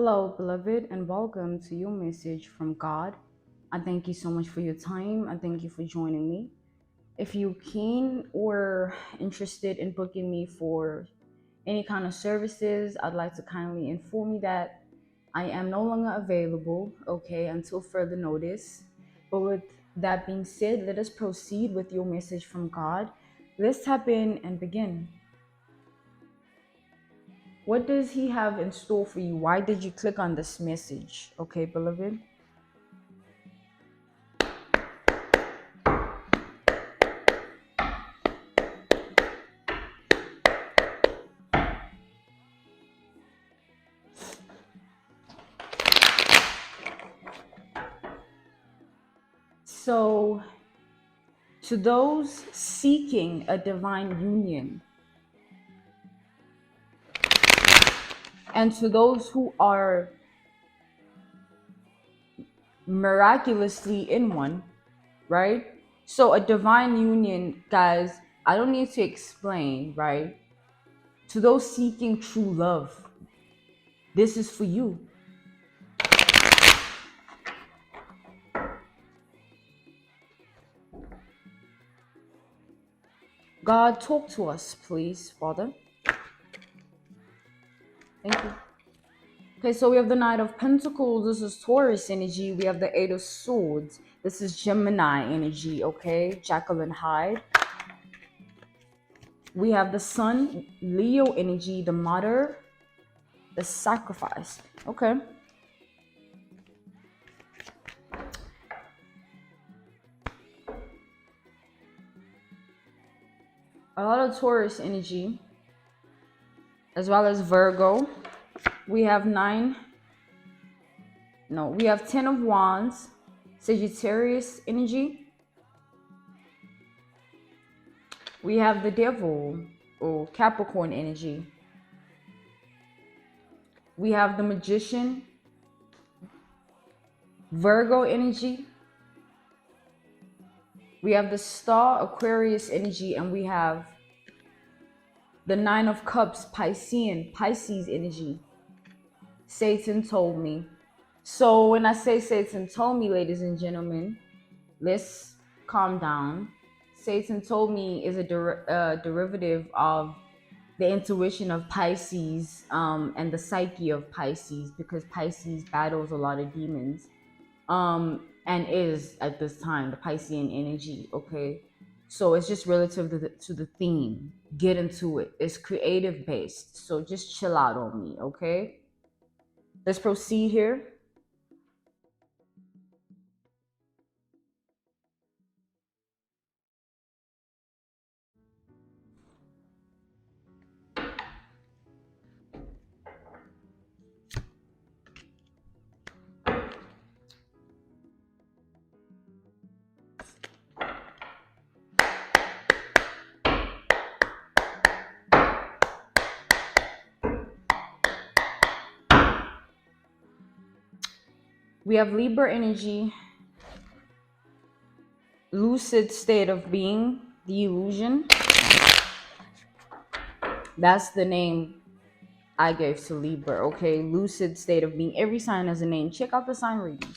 Hello, beloved, and welcome to your message from God. I thank you so much for your time. I thank you for joining me. If you keen or interested in booking me for any kind of services, I'd like to kindly inform you that I am no longer available, okay, until further notice. But with that being said, let us proceed with your message from God. Let's tap in and begin. What does He have in store for you? Why did you click on this message, okay, beloved? So, to those seeking a divine union, and to those who are miraculously in one, right? So, a divine union, guys, I don't need to explain, right? To those seeking true love, this is for you. God, talk to us, please, Father. Thank you. Okay, so we have the Knight of Pentacles. This is Taurus energy. We have the Eight of Swords. This is Gemini energy, okay? Jekyll and Hyde. We have the Sun, Leo energy, the Mother, the Sacrifice. Okay. A lot of Taurus energy, as well as Virgo. We have we have 10 of Wands, Sagittarius energy. We have the Devil, or Capricorn energy. We have the Magician, Virgo energy. We have the Star, Aquarius energy, and we have the Nine of Cups, Pisces energy. Satan told me. So when I say Satan told me, ladies and gentlemen, let's calm down. Satan told me is a derivative of the intuition of Pisces and the psyche of Pisces, because Pisces battles a lot of demons and is at this time the Piscean energy, okay? So it's just relative to the theme. Get into it. It's creative based, so just chill out on me, okay? Let's proceed here. We have Libra energy, lucid state of being, the illusion. That's the name I gave to Libra, okay? Lucid state of being. Every sign has a name. Check out the sign reading.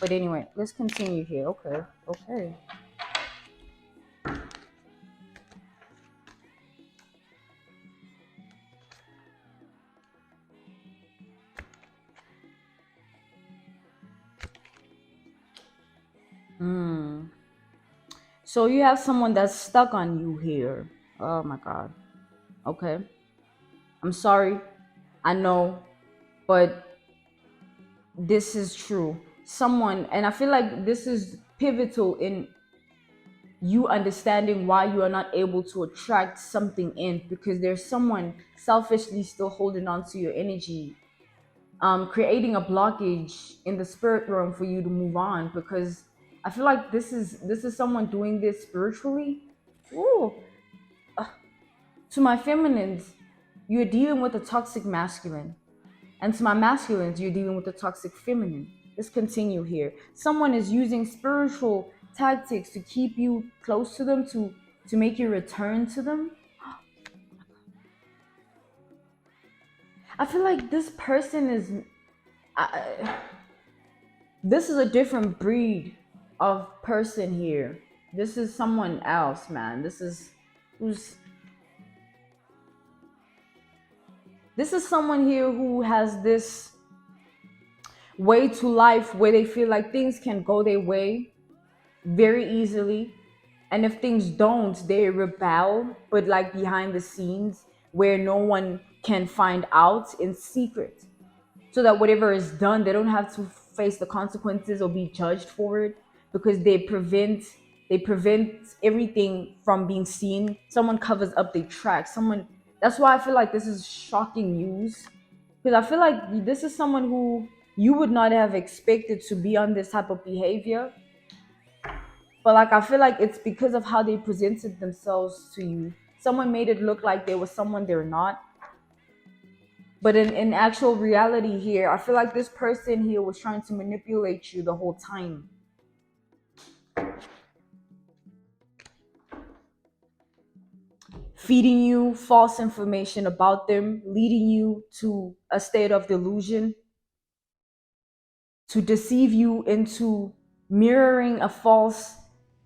But anyway, let's continue here. Okay. So you have someone that's stuck on you here. Oh my God. Okay. I'm sorry. I know, but this is true. Someone, and I feel like this is pivotal in you understanding why you are not able to attract something in, because there's someone selfishly still holding on to your energy, creating a blockage in the spirit realm for you to move on, because I feel like this is someone doing this spiritually. Ooh. To my feminines, you're dealing with a toxic masculine. And to my masculines, you're dealing with a toxic feminine. Let's continue here. Someone is using spiritual tactics to keep you close to them, to make you return to them. I feel like this person is this is a different breed of person here. This is someone else, man. Who's this is someone here who has this way to life where they feel like things can go their way very easily, and if things don't, they rebel, but like behind the scenes where no one can find out in secret, so that whatever is done, they don't have to face the consequences or be judged for it, because they prevent everything from being seen. Someone covers up their tracks. Someone That's why I feel like this is shocking news, because I feel like this is someone who you would not have expected to be on this type of behavior. But like I feel like it's because of how they presented themselves to you. Someone made it look like they were someone they're not. But in actual reality here, I feel like this person here was trying to manipulate you the whole time. Feeding you false information about them, leading you to a state of delusion, to deceive you into mirroring a false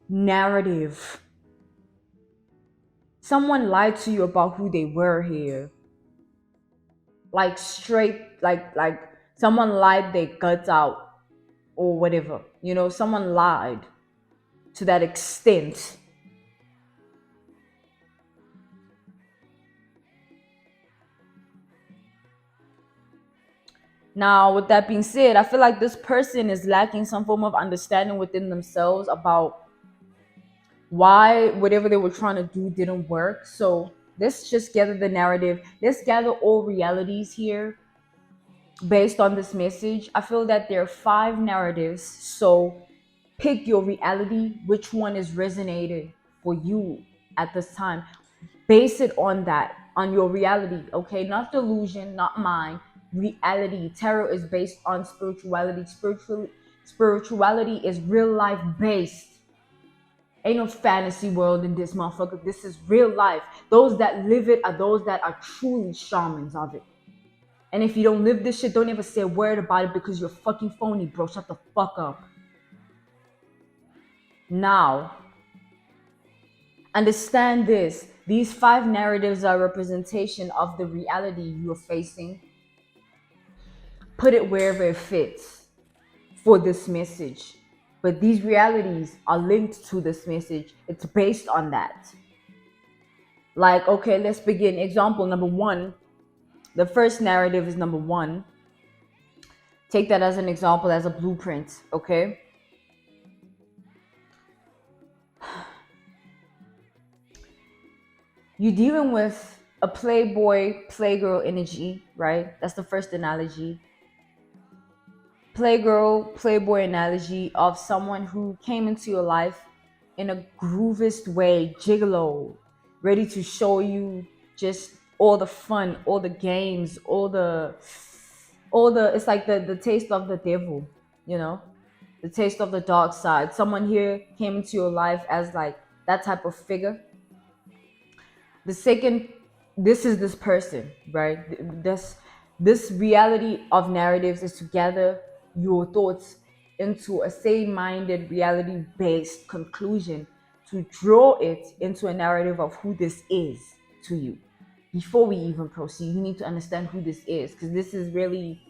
narrative. Someone lied to you about who they were here. Like straight, like someone lied their guts out or whatever. Someone lied to that extent. Now, with that being said, I feel like this person is lacking some form of understanding within themselves about why whatever they were trying to do didn't work. So let's just gather the narrative. Let's gather all realities here based on this message. I feel that there are 5 narratives. So pick your reality, which one is resonated for you at this time. Base it on that, on your reality, okay? Not delusion, not mine. Reality. Tarot is based on spirituality. Spirituality is real life based. Ain't no fantasy world in this motherfucker. This is real life. Those that live it are those that are truly shamans of it. And if you don't live this shit, don't ever say a word about it, because you're fucking phony, bro. Shut the fuck up. Now, understand this. These 5 narratives are a representation of the reality you're facing. Put it wherever it fits for this message. But these realities are linked to this message. It's based on that. Like, okay, let's begin. Example number 1. The first narrative is number 1. Take that as an example, as a blueprint, okay? You're dealing with a playboy, playgirl energy, right? That's the first analogy. Playgirl, playboy analogy of someone who came into your life in a groovist way, gigolo, ready to show you just all the fun, all the games, it's like the taste of the devil, you know? The taste of the dark side. Someone here came into your life as like that type of figure. The second, this is this person, right? This reality of narratives is to gather your thoughts into a same-minded, reality-based conclusion, to draw it into a narrative of who this is to you. Before we even proceed, you need to understand who this is, because this is really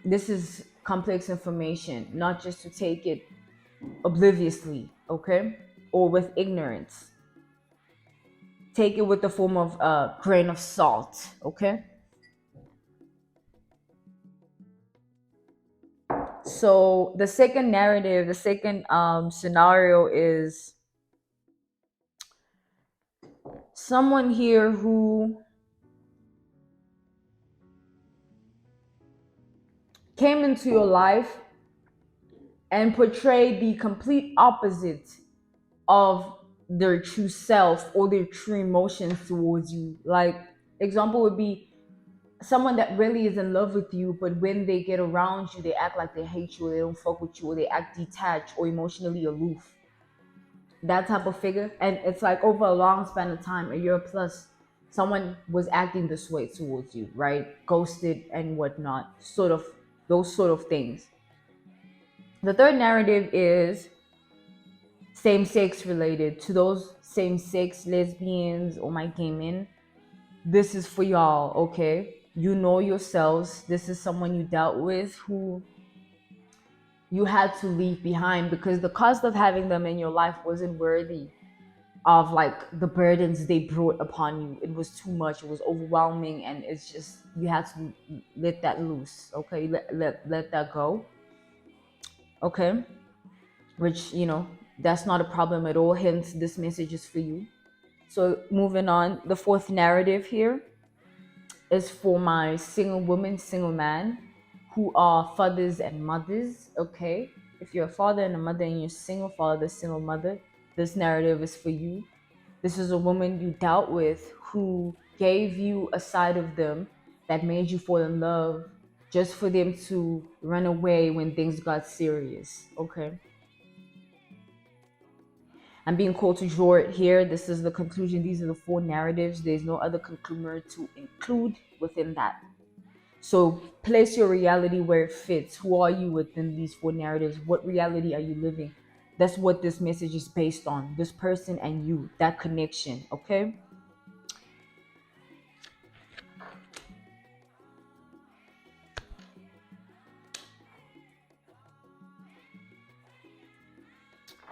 this is complex information, not just to take it obliviously, okay, or with ignorance. Take it with the form of a grain of salt, okay? So the second narrative, the second scenario is someone here who came into your life and portrayed the complete opposite of their true self or their true emotions towards you. Like, example would be someone that really is in love with you, but when they get around you, they act like they hate you, or they don't fuck with you, or they act detached or emotionally aloof. That type of figure. And it's like over a long span of time, a year plus, someone was acting this way towards you, right? Ghosted and whatnot, sort of those sort of things. The third narrative is same sex related. To those same sex lesbians or my gay men, this is for y'all, okay? You know yourselves. This is someone you dealt with who you had to leave behind because the cost of having them in your life wasn't worthy of like the burdens they brought upon you. It was too much, it was overwhelming, and it's just you had to let that loose, okay? Let that go, okay? Which, that's not a problem at all. Hence, this message is for you. So, moving on, the fourth narrative here is for my single woman, single man who are fathers and mothers, okay? If you're a father and a mother and you're single father, single mother, this narrative is for you. This is a woman you dealt with who gave you a side of them that made you fall in love just for them to run away when things got serious, okay? I'm being called to draw it here. This is the conclusion. These are the four narratives. There's no other concluder to include within that. So place your reality where it fits. Who are you within these four narratives? What reality are you living? That's what this message is based on. This person and you, that connection, okay?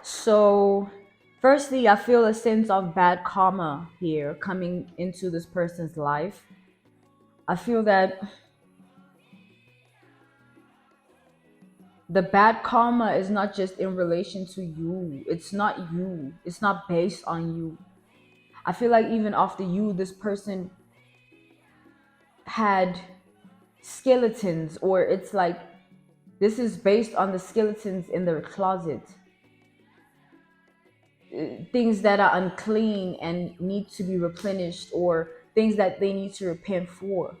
So, firstly, I feel a sense of bad karma here coming into this person's life. I feel that the bad karma is not just in relation to you. It's not you. It's not based on you. I feel like even after you, this person had skeletons, or it's like this is based on the skeletons in their closet. Things that are unclean and need to be replenished, or things that they need to repent for,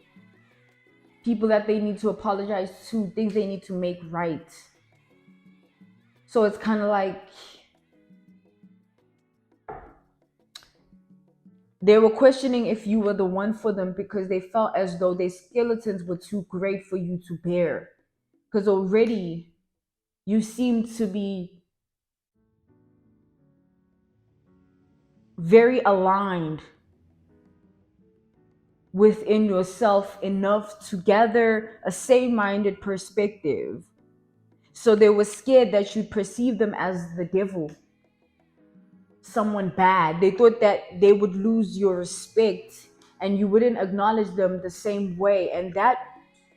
people that they need to apologize to, things they need to make right. So it's kind of like they were questioning if you were the one for them because they felt as though their skeletons were too great for you to bear. Because already you seem to be very aligned within yourself enough to gather a same-minded perspective. So they were scared that you'd perceive them as the devil, someone bad. They thought that they would lose your respect and you wouldn't acknowledge them the same way. And that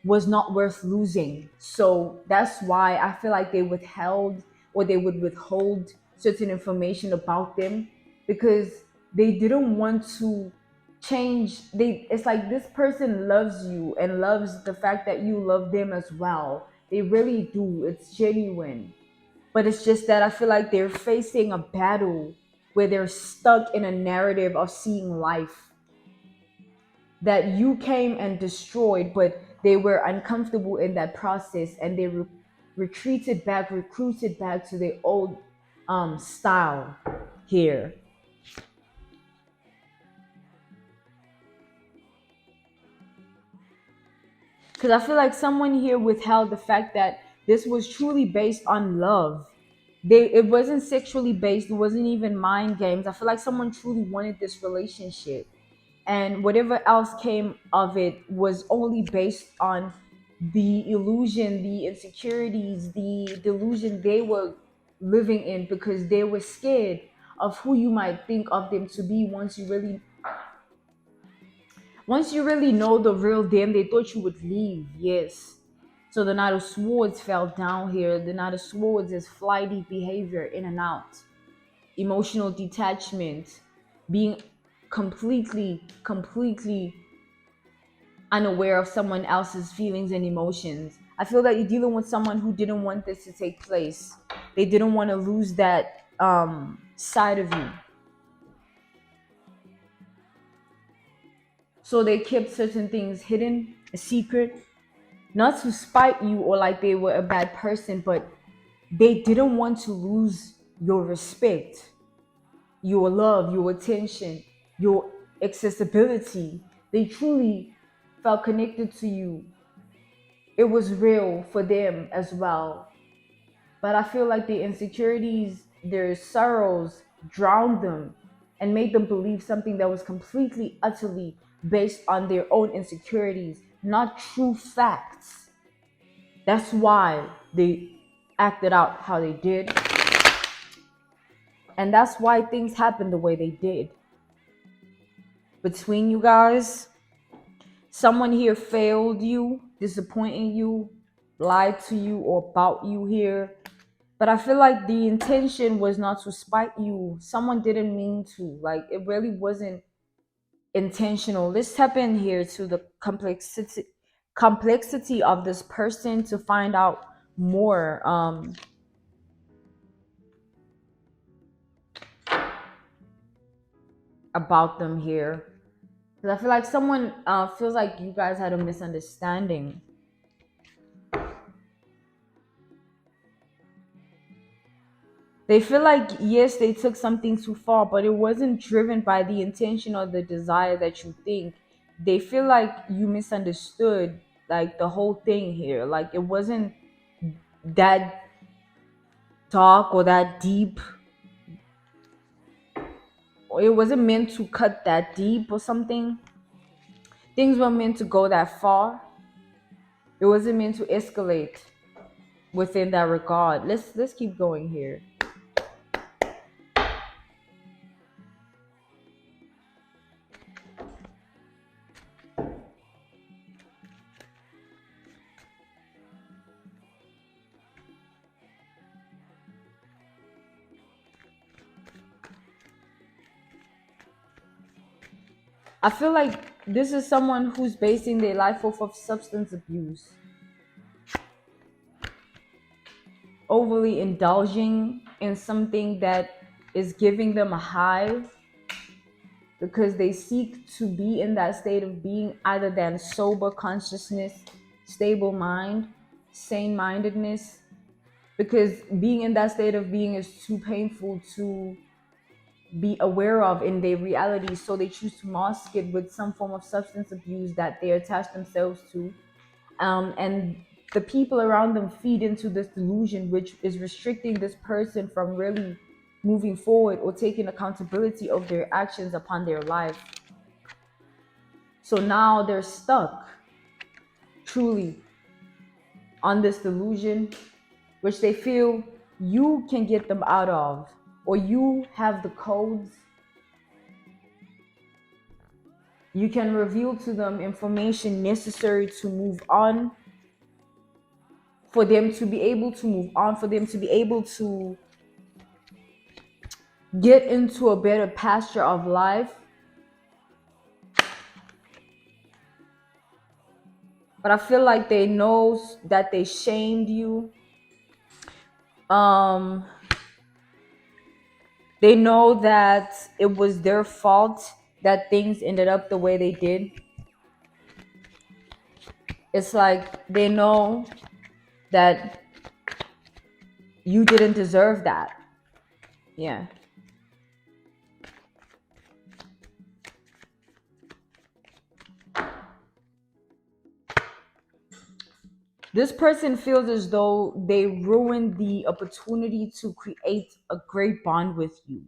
was not worth losing. So that's why I feel like they withheld, or they would withhold certain information about them, because they didn't want to change. It's like this person loves you and loves the fact that you love them as well. They really do. It's genuine. But it's just that I feel like they're facing a battle where they're stuck in a narrative of seeing life that you came and destroyed, but they were uncomfortable in that process, and they retreated back, recruited back to their old style here. Because I feel like someone here withheld the fact that this was truly based on love. It wasn't sexually based, it wasn't even mind games. I feel like someone truly wanted this relationship, and whatever else came of it was only based on the illusion, the insecurities, the delusion they were living in, because they were scared of who you might think of them to be. Once you really know the real them, they thought you would leave. Yes. So the Knight of Swords fell down here. The Knight of Swords is flighty behavior, in and out, emotional detachment, being completely unaware of someone else's feelings and emotions. I feel that you're dealing with someone who didn't want this to take place. They didn't want to lose that side of you. So they kept certain things hidden, a secret, not to spite you or like they were a bad person, but they didn't want to lose your respect, your love, your attention, your accessibility. They truly felt connected to you. It was real for them as well. But I feel like the insecurities, their sorrows drowned them and made them believe something that was completely, utterly based on their own insecurities, not true facts. That's why they acted out how they did. And that's why things happened the way they did. Between you guys, someone here failed you, disappointing you, lied to you or about you here. But I feel like the intention was not to spite you. Someone didn't mean to. Like, it really wasn't intentional. Let's tap in here to the complexity of this person to find out more about them here. Because I feel like someone feels like you guys had a misunderstanding. They feel like, yes, they took something too far, but it wasn't driven by the intention or the desire that you think. They feel like you misunderstood like the whole thing here. Like, it wasn't that dark or that deep, or it wasn't meant to cut that deep or something. Things weren't meant to go that far. It wasn't meant to escalate within that regard. Let's keep going here. I feel like this is someone who's basing their life off of substance abuse, overly indulging in something that is giving them a high because they seek to be in that state of being either than sober consciousness, stable mind, sane mindedness, because being in that state of being is too painful to be aware of in their reality, so they choose to mask it with some form of substance abuse that they attach themselves to, and the people around them feed into this delusion, which is restricting this person from really moving forward or taking accountability of their actions upon their life. So now they're stuck truly on this delusion, which they feel you can get them out of, or you have the codes. You can reveal to them information necessary to move on, for them to be able to move on, for them to be able to get into a better pasture of life. But I feel like they know that they shamed you. Um, they know that it was their fault that things ended up the way they did. It's like they know that you didn't deserve that. Yeah. This person feels as though they ruined the opportunity to create a great bond with you.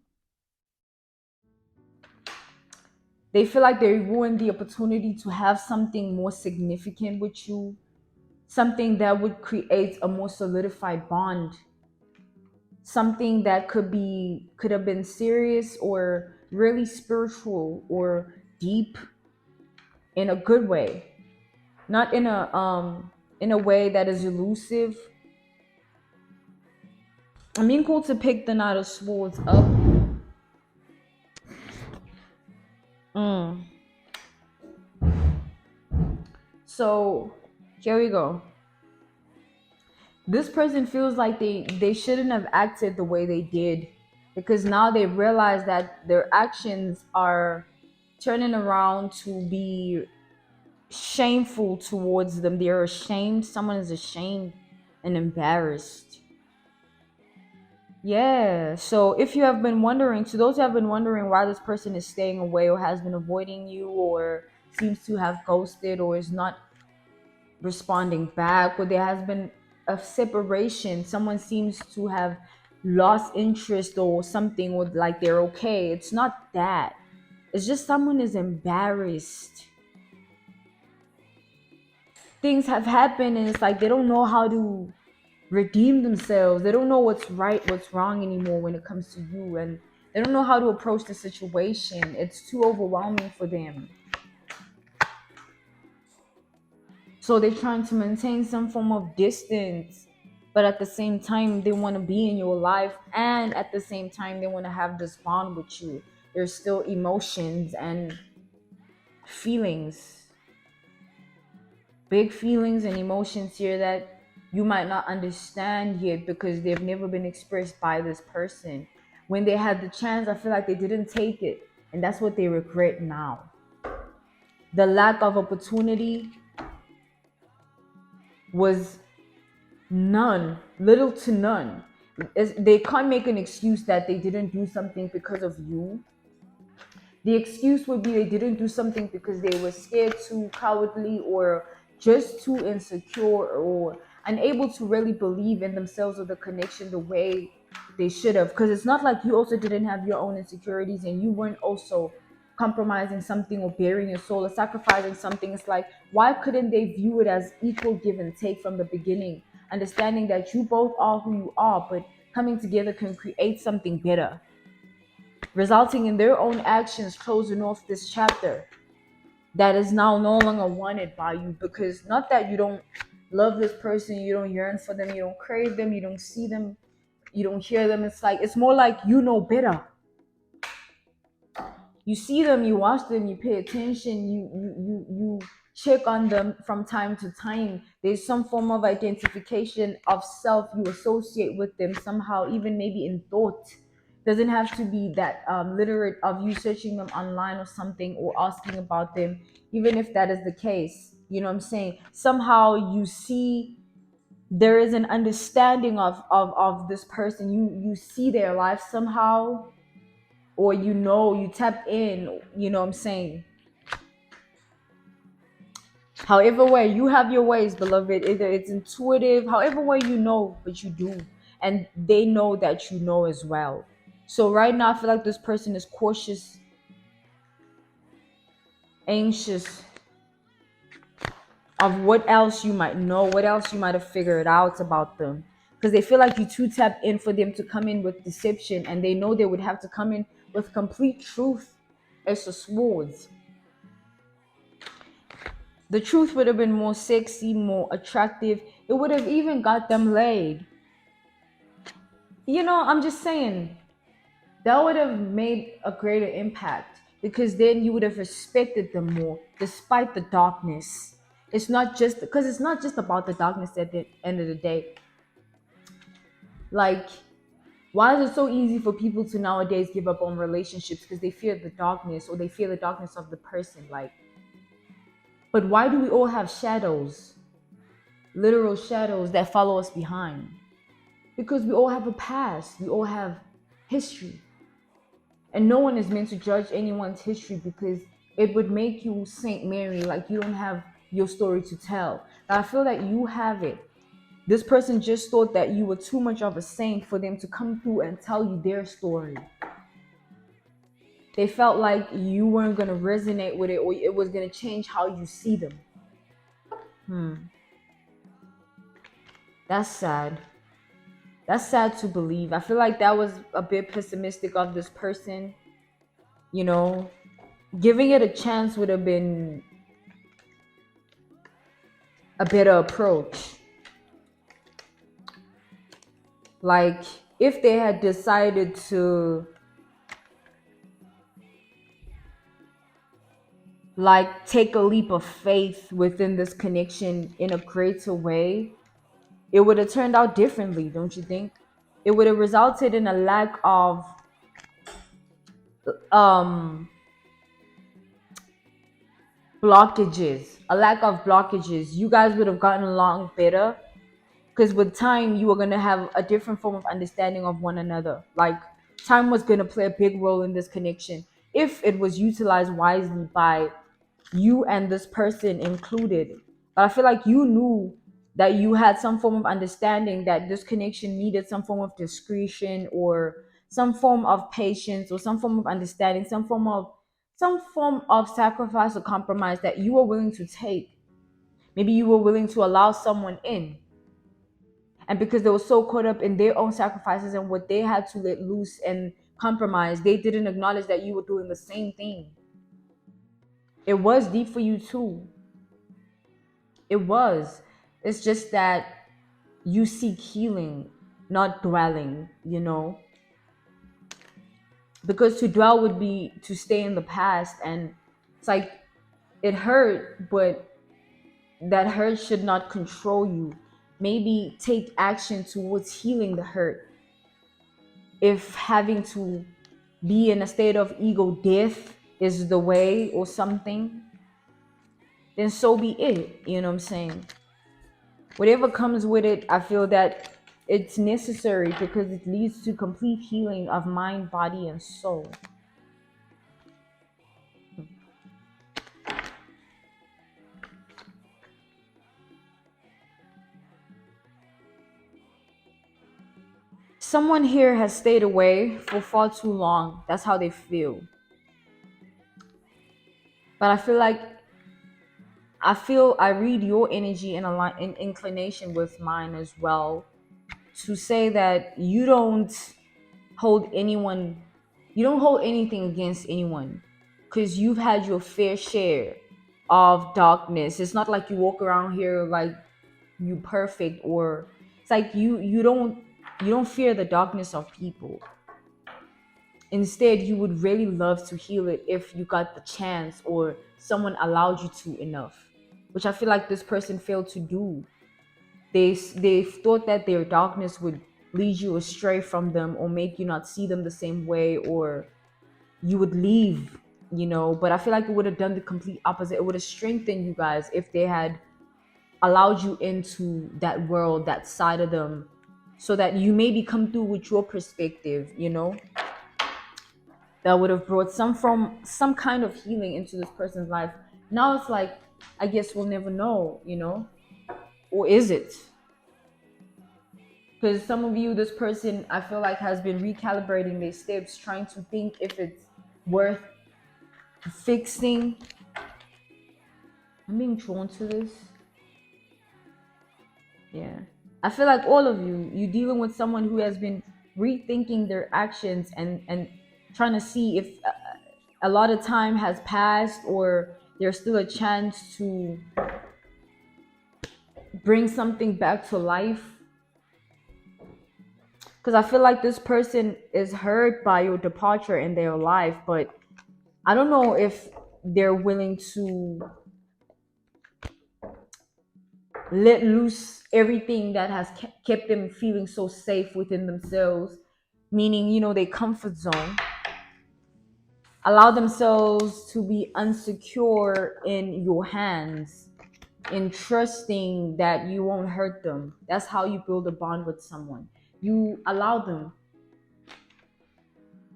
They feel like they ruined the opportunity to have something more significant with you, something that would create a more solidified bond, something that could have been serious or really spiritual or deep in a good way, not in a way that is elusive. I mean, cool to pick the Knight of Swords up. Mm. So here we go. This person feels like they shouldn't have acted the way they did, because now they realize that their actions are turning around to be shameful towards them. They're ashamed. Someone is ashamed and embarrassed. Yeah. So if you have been wondering, to those who have been wondering why this person is staying away or has been avoiding you or seems to have ghosted or is not responding back, or there has been a separation, someone seems to have lost interest or something, or like they're okay. It's not that. It's just someone is embarrassed. Things have happened and it's like they don't know how to redeem themselves. They don't know what's right, what's wrong anymore when it comes to you, and they don't know how to approach the situation. It's too overwhelming for them. So they're trying to maintain some form of distance, but at the same time, they want to be in your life, and at the same time, they want to have this bond with you. There's still emotions and feelings, big feelings and emotions here that you might not understand yet because they've never been expressed by this person. When they had the chance, I feel like they didn't take it, and that's what they regret now. The lack of opportunity was none, little to none. They can't make an excuse that they didn't do something because of you. The excuse would be they didn't do something because they were scared, too cowardly, or just too insecure, or unable to really believe in themselves or the connection the way they should have. Because it's not like you also didn't have your own insecurities and you weren't also compromising something or bearing your soul or sacrificing something. It's like, why couldn't they view it as equal give and take from the beginning? Understanding that you both are who you are, but coming together can create something better, resulting in their own actions closing off this chapter that is now no longer wanted by you. Because not that you don't love this person, you don't yearn for them, you don't crave them, you don't see them, you don't hear them. It's like, it's more like you know better. You see them, you watch them, you pay attention, you check on them from time to time. There's some form of identification of self you associate with them somehow, even maybe in thought. Doesn't have to be that literate of you searching them online or something or asking about them. Even if that is the case, you know what I'm saying, somehow you see there is an understanding of this person. You see their life somehow, or you tap in, you know what I'm saying. However way you have your ways, beloved, either it's intuitive, however way you know, but you do, and they know that you know as well. So right now I feel like this person is cautious, anxious of what else you might know, what else you might have figured out about them, because they feel like you too tapped in for them to come in with deception, and they know they would have to come in with complete truth as a swords. The truth would have been more sexy, more attractive. It would have even got them laid. I'm just saying, that would have made a greater impact because then you would have respected them more despite the darkness. It's not just about the darkness at the end of the day. Like, why is it so easy for people to nowadays give up on relationships because they fear the darkness or they fear the darkness of the person? Like, but why do we all have shadows, literal shadows that follow us behind? Because we all have a past, we all have history, and no one is meant to judge anyone's history because it would make you Saint Mary, like you don't have your story to tell. But I feel that you have it. This person just thought that you were too much of a saint for them to come through and tell you their story. They felt like you weren't going to resonate with it, or it was going to change how you see them. That's sad. That's sad to believe. I feel like that was a bit pessimistic of this person. You know, giving it a chance would have been a better approach. Like, if they had decided to, like, take a leap of faith within this connection in a greater way, it would have turned out differently, don't you think? It would have resulted in a lack of um blockages, a lack of blockages. You guys would have gotten along better. because with time you were going to have a different form of understanding of one another. Like, time was going to play a big role in this connection if it was utilized wisely by you and this person included. But I feel like you knew that you had some form of understanding that this connection needed some form of discretion, or some form of patience, or some form of understanding, some form of sacrifice or compromise that you were willing to take. Maybe you were willing to allow someone in, and because they were so caught up in their own sacrifices and what they had to let loose and compromise, they didn't acknowledge that you were doing the same thing. It was deep for you too. It was. It's just that you seek healing, not dwelling, because to dwell would be to stay in the past. And it's like, it hurt, but that hurt should not control you. Maybe take action towards healing the hurt. If having to be in a state of ego death is the way or something, then so be it. You know what I'm saying? Whatever comes with it, I feel that it's necessary because it leads to complete healing of mind, body, and soul. Someone here has stayed away for far too long. That's how they feel. But I read your energy in a line, in inclination with mine as well, to say that hold anyone you don't hold anything against anyone, because you've had your fair share of darkness. It's not like you walk around here like you perfect, or it's like you don't fear the darkness of people. Instead, you would really love to heal it if you got the chance, or someone allowed you to enough, which I feel like this person failed to do. They thought that their darkness would lead you astray from them, or make you not see them the same way, or you would leave. But I feel like it would have done the complete opposite. It would have strengthened you guys if they had allowed you into that world, that side of them, so that you maybe come through with your perspective. That would have brought some kind of healing into this person's life. Now it's like, I guess we'll never know. Or is it? Because some of you, this person, I feel like, has been recalibrating their steps, trying to think if it's worth fixing. I'm being drawn to this. Yeah. I feel like all of you dealing with someone who has been rethinking their actions, and trying to see if a lot of time has passed, or there's still a chance to bring something back to life. Because I feel like this person is hurt by your departure in their life, but I don't know if they're willing to let loose everything that has kept them feeling so safe within themselves, meaning, their comfort zone. Allow themselves to be unsecure in your hands, in trusting that you won't hurt them. That's how you build a bond with someone. You allow them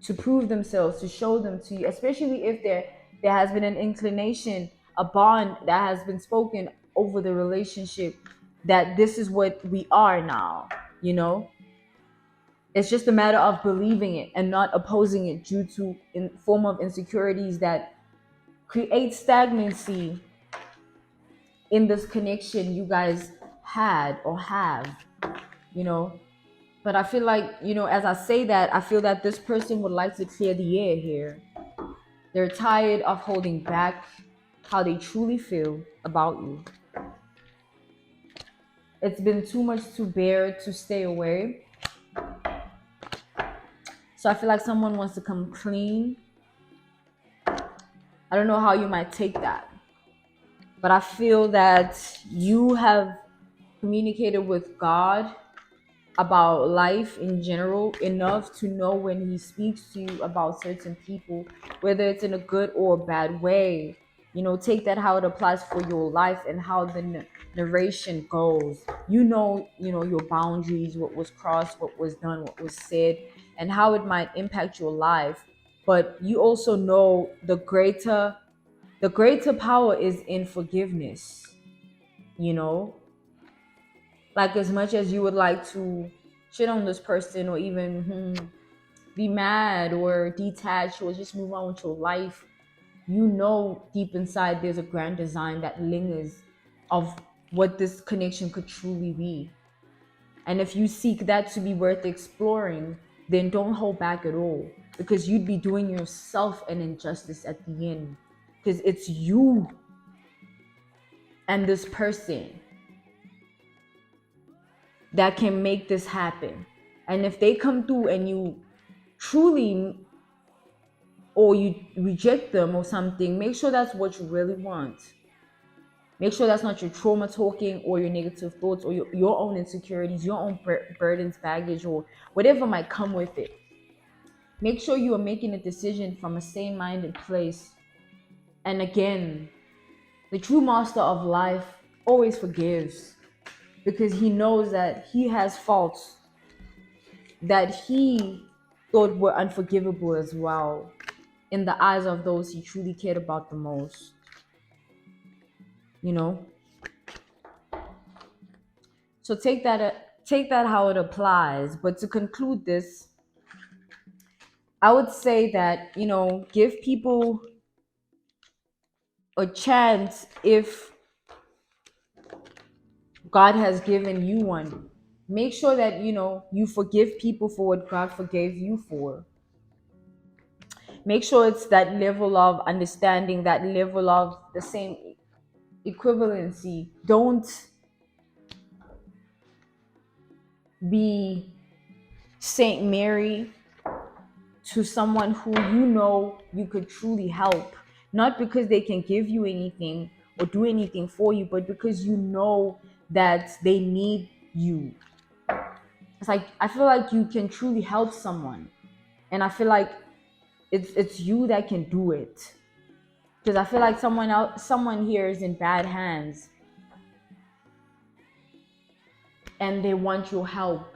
to prove themselves, to show them to you, especially if there has been an inclination, a bond that has been spoken over the relationship, that this is what we are now. It's just a matter of believing it and not opposing it due to in form of insecurities that create stagnancy in this connection you guys had or have. you know but I feel like, as I say that, I feel that this person would like to clear the air here. They're tired of holding back how they truly feel about you. It's been too much to bear to stay away. So I feel like someone wants to come clean. I don't know how you might take that, but I feel that you have communicated with God about life in general enough to know when he speaks to you about certain people, whether it's in a good or a bad way. take that how it applies for your life and how the narration goes. You know your boundaries, what was crossed, what was done, what was said, and how it might impact your life. But you also know the greater power is in forgiveness. you know like, as much as you would like to shit on this person, or even be mad or detached or just move on with your life, deep inside there's a grand design that lingers of what this connection could truly be. And if you seek that to be worth exploring, then don't hold back at all, because you'd be doing yourself an injustice at the end, because it's you and this person that can make this happen. And if they come through and you truly, or you reject them or something, make sure that's what you really want. Make sure that's not your trauma talking, or your negative thoughts, or your own insecurities, your own burdens, baggage, or whatever might come with it. Make sure you are making a decision from a sane minded place. And again, the true master of life always forgives, because he knows that he has faults that he thought were unforgivable as well, in the eyes of those he truly cared about the most. You know, so take that how it applies. But to conclude this, I would say that, give people a chance if God has given you one. Make sure that you forgive people for what God forgave you for. Make sure it's that level of understanding, that level of the same equivalency. Don't be Saint Mary to someone who you could truly help, not because they can give you anything or do anything for you, but because that they need you. It's like, I feel like you can truly help someone, and I feel like it's you that can do it, because I feel like someone here is in bad hands and they want your help.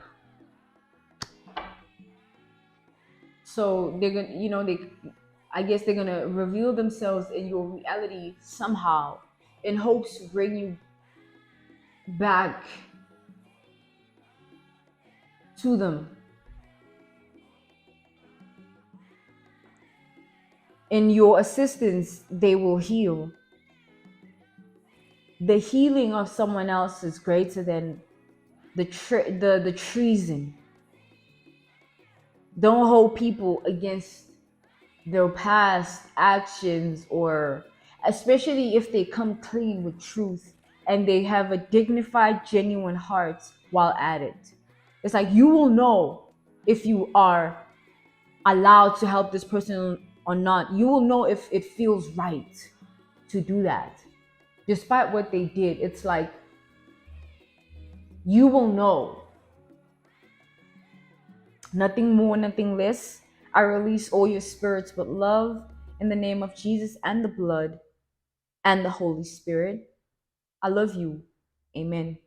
So they're gonna, I guess they're gonna reveal themselves in your reality somehow, in hopes to bring you back to them. In your assistance, they will heal. The healing of someone else is greater than the treason. Don't hold people against their past actions, or especially if they come clean with truth and they have a dignified, genuine heart while at it. It's like, you will know if you are allowed to help this person or not. You will know if it feels right to do that. Despite what they did, it's like, you will know. Nothing more, nothing less. I release all your spirits with love in the name of Jesus and the blood and the Holy Spirit. I love you. Amen.